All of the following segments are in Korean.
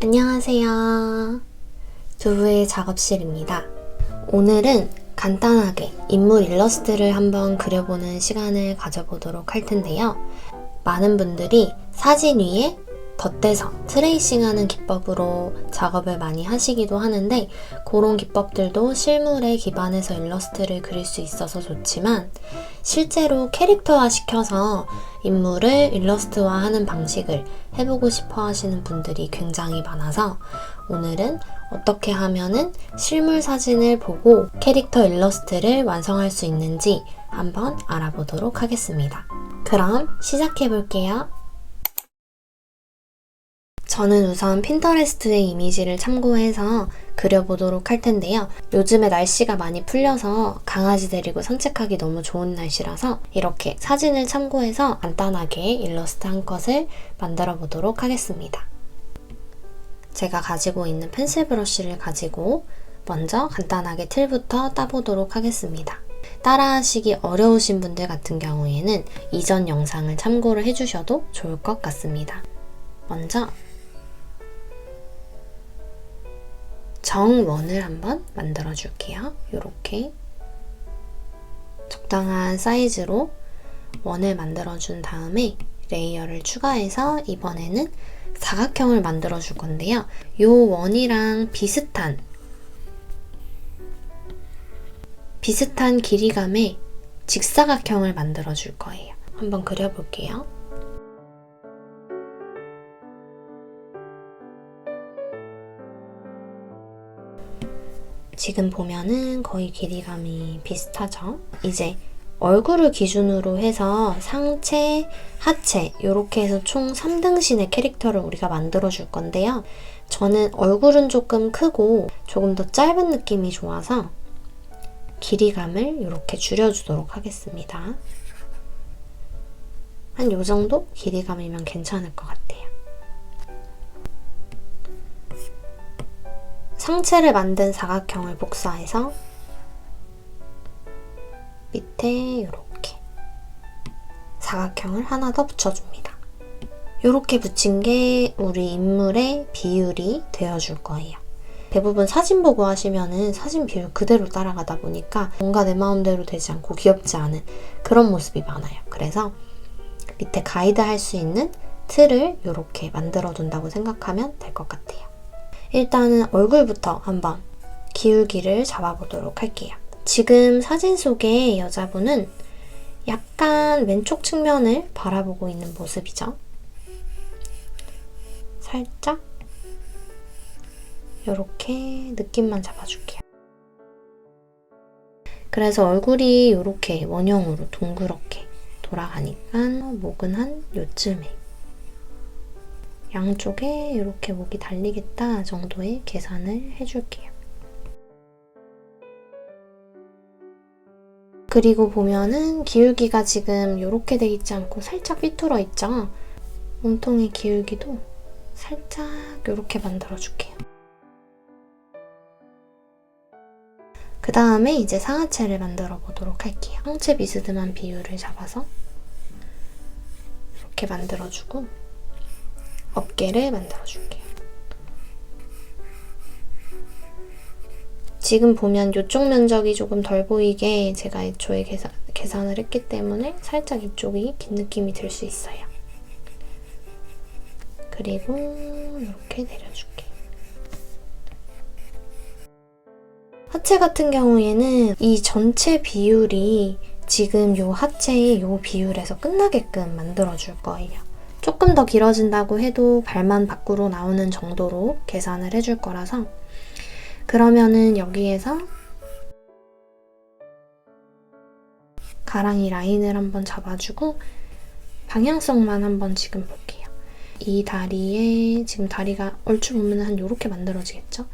안녕하세요. 두부의 작업실입니다. 오늘은 간단하게 인물 일러스트를 한번 그려보는 시간을 가져보도록 할 텐데요. 많은 분들이 사진 위에 덧대서 트레이싱하는 기법으로 작업을 많이 하시기도 하는데, 그런 기법들도 실물에 기반해서 일러스트를 그릴 수 있어서 좋지만, 실제로 캐릭터화 시켜서 인물을 일러스트화하는 방식을 해보고 싶어 하시는 분들이 굉장히 많아서, 오늘은 어떻게 하면은 실물 사진을 보고 캐릭터 일러스트를 완성할 수 있는지 한번 알아보도록 하겠습니다. 그럼 시작해 볼게요. 저는 우선 핀터레스트의 이미지를 참고해서 그려보도록 할 텐데요. 요즘에 날씨가 많이 풀려서 강아지 데리고 산책하기 너무 좋은 날씨라서 이렇게 사진을 참고해서 간단하게 일러스트 한 컷을 만들어 보도록 하겠습니다. 제가 가지고 있는 펜슬 브러쉬를 가지고 먼저 간단하게 틀부터 따보도록 하겠습니다. 따라하시기 어려우신 분들 같은 경우에는 이전 영상을 참고를 해주셔도 좋을 것 같습니다. 먼저 정원을 한번 만들어 줄게요. 이렇게 적당한 사이즈로 원을 만들어 준 다음에 레이어를 추가해서 이번에는 사각형을 만들어 줄 건데요. 이 원이랑 비슷한 길이감의 직사각형을 만들어 줄 거예요. 한번 그려볼게요. 지금 보면은 거의 길이감이 비슷하죠? 이제 얼굴을 기준으로 해서 상체, 하체 이렇게 해서 총 3등신의 캐릭터를 우리가 만들어 줄 건데요. 저는 얼굴은 조금 크고 조금 더 짧은 느낌이 좋아서 길이감을 이렇게 줄여주도록 하겠습니다. 한 요 정도 길이감이면 괜찮을 것 같아요. 상체를 만든 사각형을 복사해서 밑에 이렇게 사각형을 하나 더 붙여줍니다. 이렇게 붙인 게 우리 인물의 비율이 되어줄 거예요. 대부분 사진 보고 하시면은 사진 비율 그대로 따라가다 보니까 뭔가 내 마음대로 되지 않고 귀엽지 않은 그런 모습이 많아요. 그래서 밑에 가이드 할 수 있는 틀을 이렇게 만들어 둔다고 생각하면 될 것 같아요. 일단은 얼굴부터 한번 기울기를 잡아보도록 할게요. 지금 사진 속의 여자분은 약간 왼쪽 측면을 바라보고 있는 모습이죠. 살짝 이렇게 느낌만 잡아줄게요. 그래서 얼굴이 이렇게 원형으로 동그랗게 돌아가니까 목은 한 요쯤에 양쪽에 이렇게 목이 달리겠다 정도의 계산을 해줄게요. 그리고 보면은 기울기가 지금 이렇게 돼 있지 않고 살짝 삐뚤어 있죠? 몸통의 기울기도 살짝 이렇게 만들어줄게요. 그 다음에 이제 상하체를 만들어 보도록 할게요. 상체 비스듬한 비율을 잡아서 이렇게 만들어주고 어깨를 만들어줄게요. 지금 보면 이쪽 면적이 조금 덜 보이게 제가 애초에 계산을 했기 때문에 살짝 이쪽이 긴 느낌이 들 수 있어요. 그리고 이렇게 내려줄게요. 하체 같은 경우에는 이 전체 비율이 지금 이 하체의 이 비율에서 끝나게끔 만들어줄 거예요. 조금 더 길어진다고 해도 발만 밖으로 나오는 정도로 계산을 해줄 거라서, 그러면은 여기에서 가랑이 라인을 한번 잡아주고 방향성만 한번 지금 볼게요. 이 다리에 지금 다리가 얼추 보면 한 이렇게 만들어지겠죠?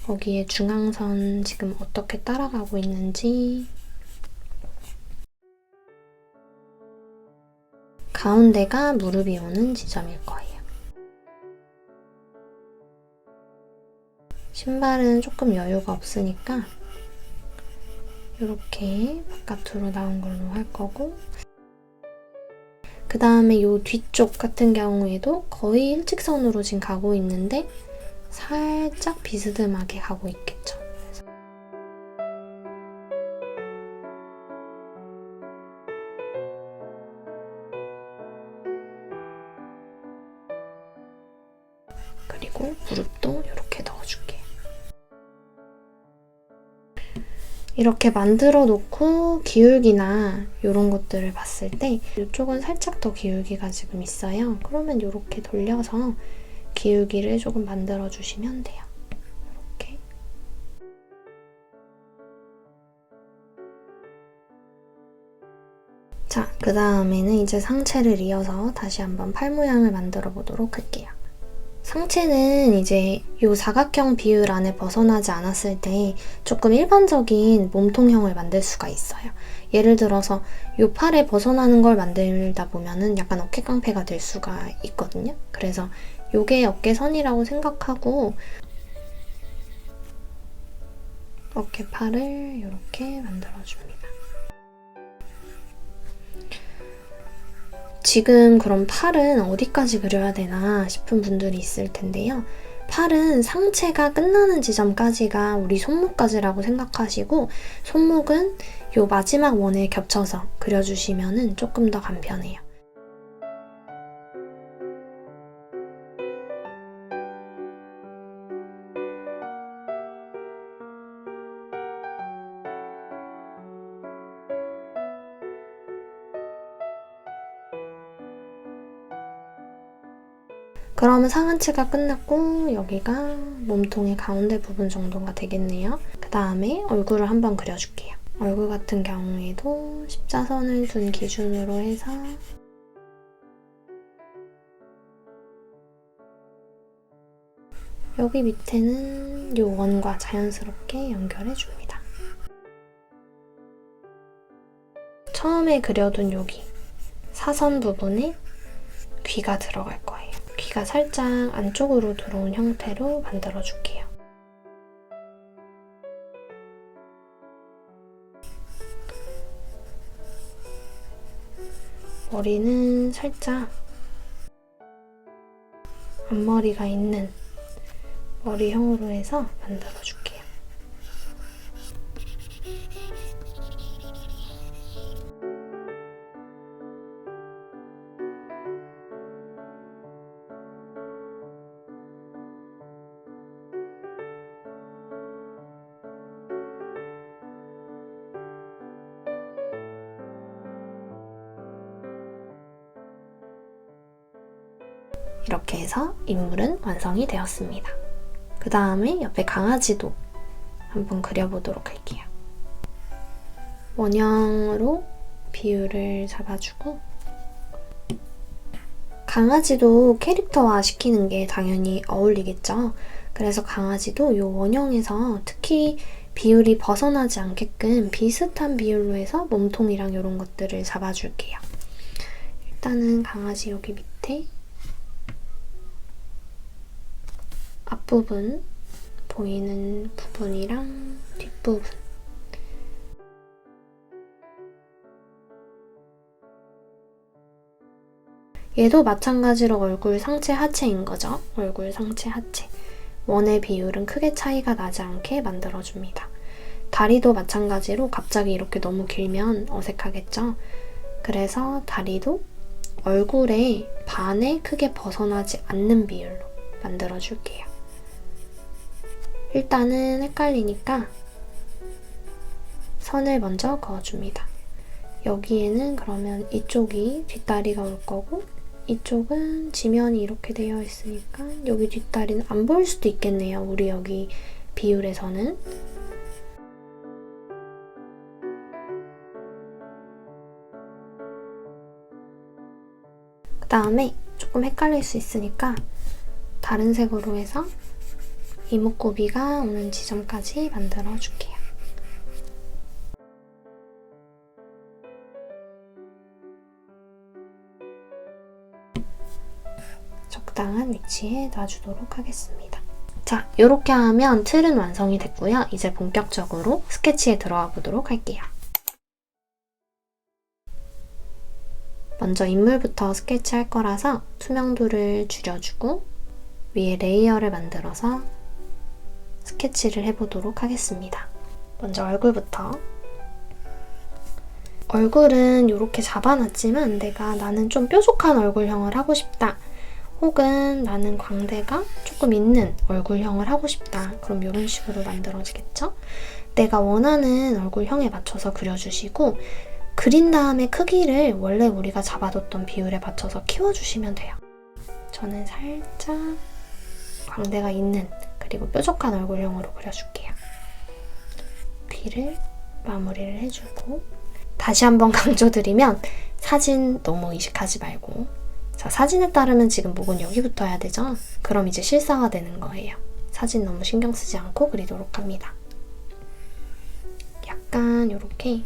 거기에 중앙선 지금 어떻게 따라가고 있는지, 가운데가 무릎이 오는 지점일 거예요. 신발은 조금 여유가 없으니까 이렇게 바깥으로 나온 걸로 할 거고, 그 다음에 이 뒤쪽 같은 경우에도 거의 일직선으로 지금 가고 있는데 살짝 비스듬하게 가고 있겠죠. 그리고 무릎도 이렇게 넣어줄게요. 이렇게 만들어 놓고 기울기나 이런 것들을 봤을 때 이쪽은 살짝 더 기울기가 지금 있어요. 그러면 이렇게 돌려서 기울기를 조금 만들어 주시면 돼요. 이렇게. 자, 그 다음에는 이제 상체를 이어서 다시 한번 팔 모양을 만들어 보도록 할게요. 상체는 이제 이 사각형 비율 안에 벗어나지 않았을 때 조금 일반적인 몸통형을 만들 수가 있어요. 예를 들어서 이 팔에 벗어나는 걸 만들다 보면은 약간 어깨깡패가 될 수가 있거든요. 그래서 이게 어깨선이라고 생각하고 어깨팔을 이렇게 만들어줍니다. 지금 그럼 팔은 어디까지 그려야 되나 싶은 분들이 있을 텐데요. 팔은 상체가 끝나는 지점까지가 우리 손목까지라고 생각하시고 손목은 이 마지막 원에 겹쳐서 그려주시면 조금 더 간편해요. 그러면 상하체가 끝났고 여기가 몸통의 가운데 부분 정도가 되겠네요. 그 다음에 얼굴을 한번 그려줄게요. 얼굴 같은 경우에도 십자선을 둔 기준으로 해서 여기 밑에는 이 원과 자연스럽게 연결해줍니다. 처음에 그려둔 여기 사선 부분에 귀가 들어갈 거예요. 귀가 살짝 안쪽으로 들어온 형태로 만들어줄게요. 머리는 살짝 앞머리가 있는 머리형으로 해서 만들어줄게요. 이렇게 해서 인물은 완성이 되었습니다. 그 다음에 옆에 강아지도 한번 그려보도록 할게요. 원형으로 비율을 잡아주고 강아지도 캐릭터화 시키는 게 당연히 어울리겠죠. 그래서 강아지도 이 원형에서 특히 비율이 벗어나지 않게끔 비슷한 비율로 해서 몸통이랑 이런 것들을 잡아줄게요. 일단은 강아지 여기 밑에 앞부분 보이는 부분이랑 뒷부분 얘도 마찬가지로 얼굴 상체 하체인 거죠. 얼굴 상체 하체 원의 비율은 크게 차이가 나지 않게 만들어줍니다. 다리도 마찬가지로 갑자기 이렇게 너무 길면 어색하겠죠. 그래서 다리도 얼굴의 반에 크게 벗어나지 않는 비율로 만들어줄게요. 일단은 헷갈리니까 선을 먼저 그어줍니다. 여기에는 그러면 이쪽이 뒷다리가 올 거고 이쪽은 지면이 이렇게 되어 있으니까 여기 뒷다리는 안 보일 수도 있겠네요. 우리 여기 비율에서는. 그 다음에 조금 헷갈릴 수 있으니까 다른 색으로 해서 이목구비가 오는 지점까지 만들어줄게요. 적당한 위치에 놔주도록 하겠습니다. 자, 이렇게 하면 틀은 완성이 됐고요. 이제 본격적으로 스케치에 들어가 보도록 할게요. 먼저 인물부터 스케치할 거라서 투명도를 줄여주고 위에 레이어를 만들어서 스케치를 해보도록 하겠습니다. 먼저 얼굴부터. 얼굴은 이렇게 잡아놨지만 나는 좀 뾰족한 얼굴형을 하고 싶다. 혹은 나는 광대가 조금 있는 얼굴형을 하고 싶다. 그럼 이런 식으로 만들어지겠죠? 내가 원하는 얼굴형에 맞춰서 그려주시고 그린 다음에 크기를 원래 우리가 잡아뒀던 비율에 맞춰서 키워주시면 돼요. 저는 살짝 광대가 있는 그리고 뾰족한 얼굴형으로 그려줄게요. 귀를 마무리를 해주고 다시 한번 강조드리면 사진 너무 의식하지 말고 자, 사진에 따르면 지금 목은 여기부터 해야 되죠? 그럼 이제 실사가 되는 거예요. 사진 너무 신경 쓰지 않고 그리도록 합니다. 약간 이렇게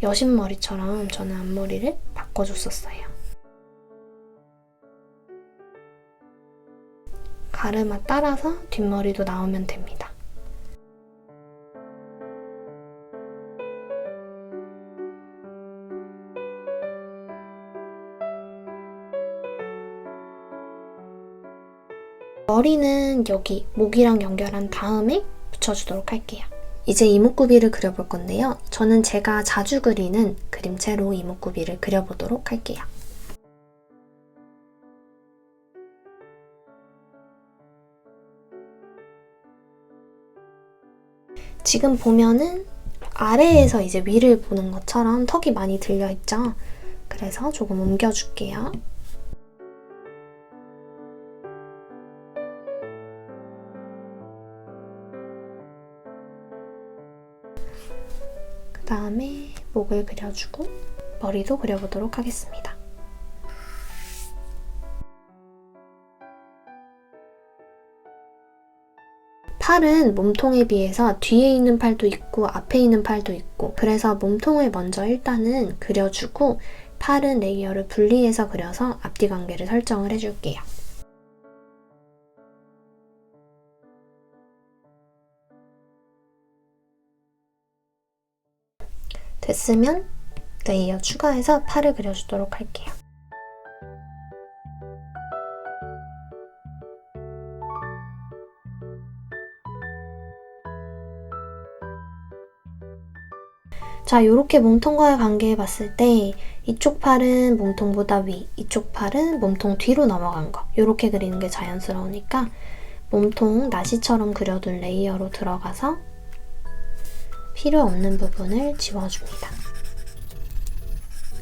여신머리처럼 저는 앞머리를 바꿔줬었어요. 가르마 따라서 뒷머리도 나오면 됩니다. 머리는 여기 목이랑 연결한 다음에 붙여주도록 할게요. 이제 이목구비를 그려볼 건데요. 저는 제가 자주 그리는 그림체로 이목구비를 그려보도록 할게요. 지금 보면은 아래에서 이제 위를 보는 것처럼 턱이 많이 들려있죠? 그래서 조금 옮겨줄게요. 그 다음에 목을 그려주고 머리도 그려보도록 하겠습니다. 팔은 몸통에 비해서 뒤에 있는 팔도 있고 앞에 있는 팔도 있고 그래서 몸통을 먼저 일단은 그려주고 팔은 레이어를 분리해서 그려서 앞뒤 관계를 설정을 해줄게요. 됐으면 레이어 추가해서 팔을 그려주도록 할게요. 자, 이렇게 몸통과의 관계에 봤을 때 이쪽 팔은 몸통보다 위, 이쪽 팔은 몸통 뒤로 넘어간 거 이렇게 그리는 게 자연스러우니까 몸통 나시처럼 그려둔 레이어로 들어가서 필요 없는 부분을 지워줍니다.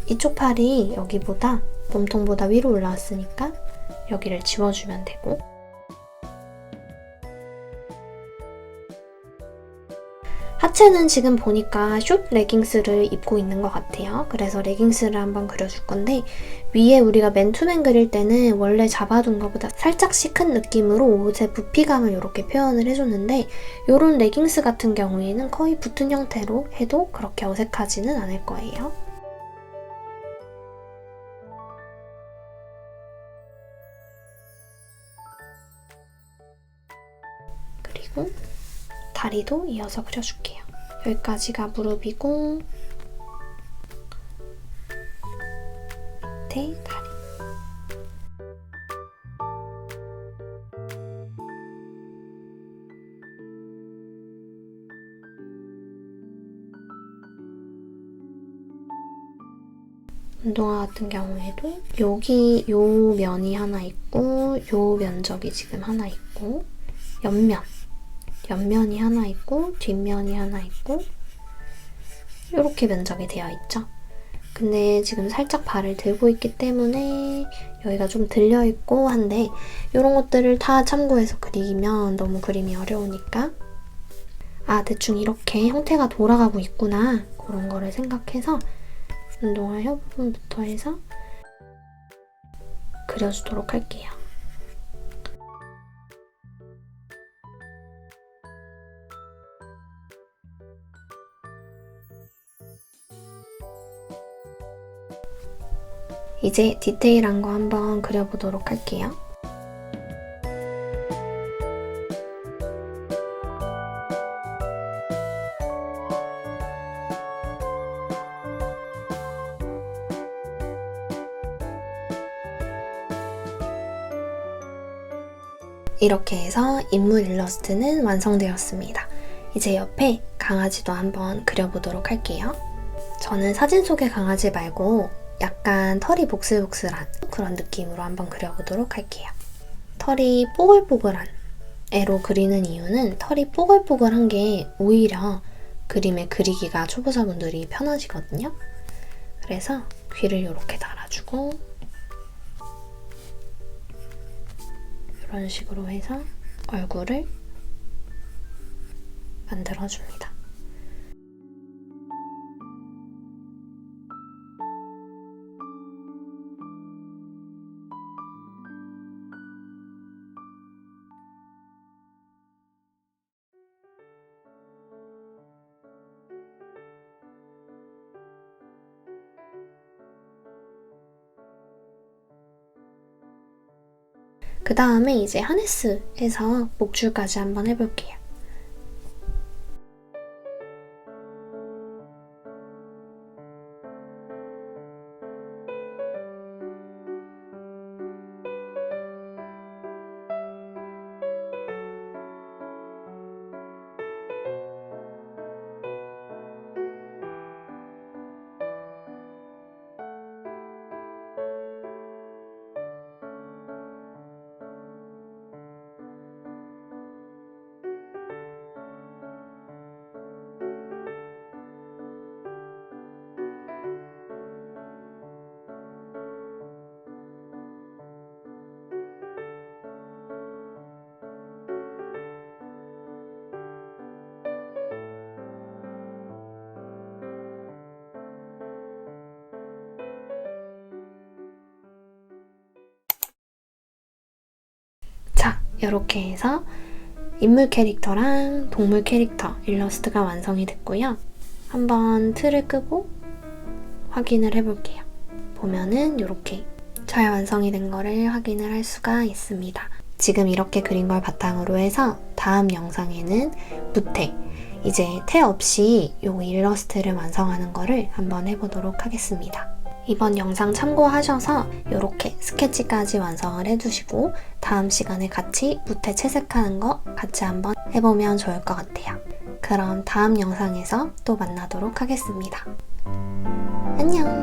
이쪽 팔이 여기보다 몸통보다 위로 올라왔으니까 여기를 지워주면 되고 하체는 지금 보니까 숏 레깅스를 입고 있는 것 같아요. 그래서 레깅스를 한번 그려줄 건데 위에 우리가 맨투맨 그릴 때는 원래 잡아둔 것보다 살짝씩 큰 느낌으로 옷의 부피감을 이렇게 표현을 해줬는데 이런 레깅스 같은 경우에는 거의 붙은 형태로 해도 그렇게 어색하지는 않을 거예요. 그리고 다리도 이어서 그려줄게요. 여기까지가 무릎이고 밑에 다리. 운동화 같은 경우에도 여기 요 면이 하나 있고 요 면적이 지금 하나 있고 옆면이 하나 있고 뒷면이 하나 있고 이렇게 면적이 되어 있죠. 근데 지금 살짝 발을 들고 있기 때문에 여기가 좀 들려있고 한데 이런 것들을 다 참고해서 그리면 너무 그림이 어려우니까 대충 이렇게 형태가 돌아가고 있구나 그런 거를 생각해서 운동화 혀 부분부터 해서 그려주도록 할게요. 이제 디테일한 거 한번 그려보도록 할게요. 이렇게 해서 인물 일러스트는 완성되었습니다. 이제 옆에 강아지도 한번 그려보도록 할게요. 저는 사진 속의 강아지 말고 약간 털이 복슬복슬한 그런 느낌으로 한번 그려보도록 할게요. 털이 뽀글뽀글한 애로 그리는 이유는 털이 뽀글뽀글한 게 오히려 그림에 그리기가 초보자분들이 편하시거든요. 그래서 귀를 이렇게 달아주고 이런 식으로 해서 얼굴을 만들어줍니다. 그 다음에 이제 하네스에서 목줄까지 한번 해볼게요. 자, 이렇게 해서 인물 캐릭터랑 동물 캐릭터 일러스트가 완성이 됐고요. 한번 틀을 끄고 확인을 해볼게요. 보면은 이렇게 잘 완성이 된 거를 확인을 할 수가 있습니다. 지금 이렇게 그린 걸 바탕으로 해서 다음 영상에는 무태, 이제 태 없이 이 일러스트를 완성하는 거를 한번 해보도록 하겠습니다. 이번 영상 참고하셔서 이렇게 스케치까지 완성을 해주시고 다음 시간에 같이 무태 채색하는 거 같이 한번 해보면 좋을 것 같아요. 그럼 다음 영상에서 또 만나도록 하겠습니다. 안녕!